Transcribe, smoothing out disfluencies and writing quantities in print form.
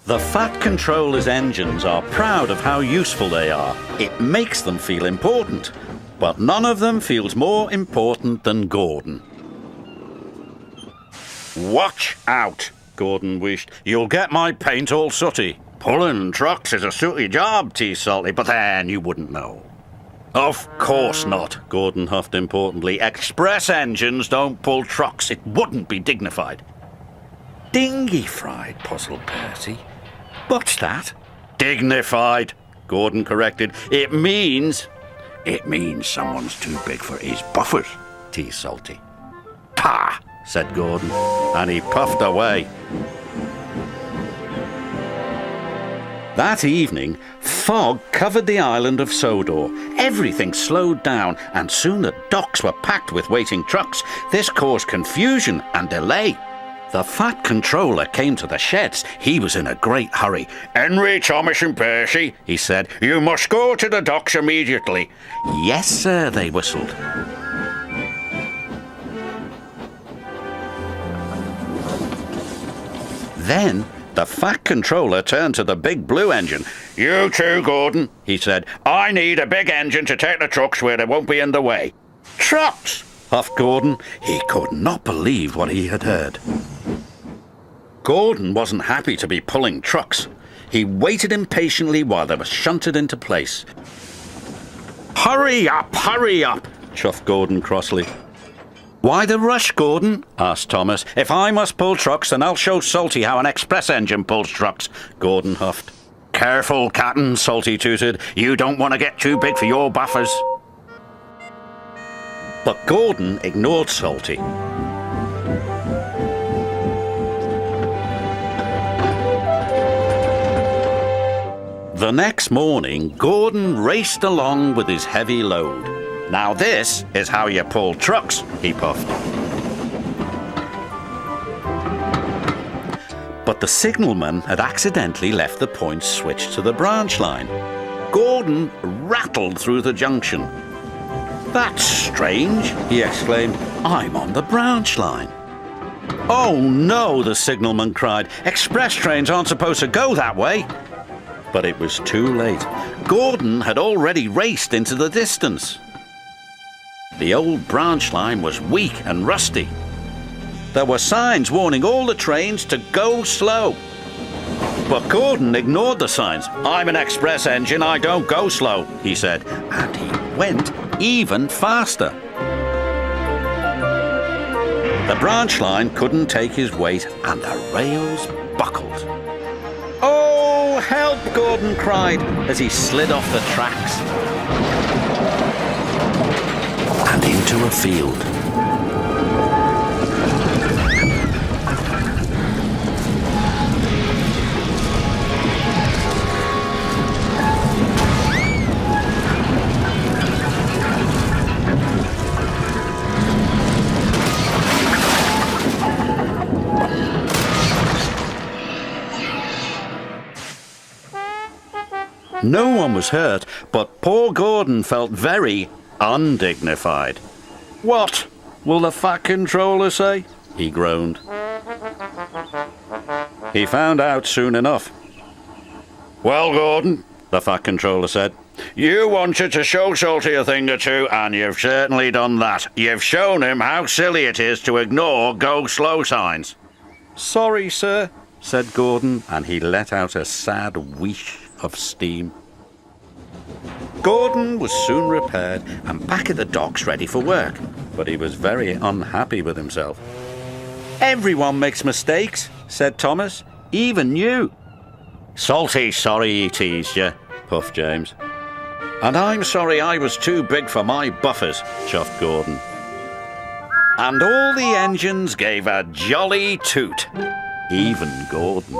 The Fat Controller's engines are proud of how useful they are. It makes them feel important. But none of them feels more important than Gordon. "Watch out," Gordon wished. "You'll get my paint all sooty." "Pulling trucks is a sooty job," teased Salty, "but then you wouldn't know." "Of course not," Gordon huffed importantly. "Express engines don't pull trucks. It wouldn't be dignified." "Dingy-fried," puzzled Percy. "What's that?" "Dignified," Gordon corrected. It means someone's too big for his buffers," teased Salty. "Pah!" said Gordon, and he puffed away. That evening, fog covered the island of Sodor. Everything slowed down, and soon the docks were packed with waiting trucks. This caused confusion and delay. The Fat Controller came to the sheds. He was in a great hurry. "Henry, Thomas and Percy," he said, "you must go to the docks immediately." "Yes, sir," they whistled. Then the Fat Controller turned to the big blue engine. "You too, Gordon," he said. "I need a big engine to take the trucks where they won't be in the way." "Trucks!" huffed Gordon. He could not believe what he had heard. Gordon wasn't happy to be pulling trucks. He waited impatiently while they were shunted into place. Hurry up, chuffed Gordon crossly. "Why the rush, Gordon?" asked Thomas. "If I must pull trucks, then I'll show Salty how an express engine pulls trucks," Gordon huffed. "Careful, Captain," Salty tooted. "You don't want to get too big for your buffers." But Gordon ignored Salty. The next morning, Gordon raced along with his heavy load. "Now this is how you pull trucks," he puffed. But the signalman had accidentally left the point switched to the branch line. Gordon rattled through the junction. "That's strange," he exclaimed. "I'm on the branch line." "Oh no," the signalman cried. "Express trains aren't supposed to go that way." But it was too late. Gordon had already raced into the distance. The old branch line was weak and rusty. There were signs warning all the trains to go slow. But Gordon ignored the signs. "I'm an express engine, I don't go slow," he said, and he went even faster. The branch line couldn't take his weight, and the rails buckled. "Oh, help!" Gordon cried as he slid off the tracks and into a field. No one was hurt, but poor Gordon felt very undignified. "What will the Fat Controller say?" he groaned. He found out soon enough. "Well, Gordon," the Fat Controller said, "you wanted to show Salty a thing or two, and you've certainly done that. You've shown him how silly it is to ignore go-slow signs." "Sorry, sir," said Gordon, and he let out a sad wheesh of steam. Gordon was soon repaired and back at the docks ready for work, but he was very unhappy with himself. "Everyone makes mistakes," said Thomas, "even you." "Salty's sorry he teased you," puffed James. "And I'm sorry I was too big for my buffers," chuffed Gordon. And all the engines gave a jolly toot, even Gordon.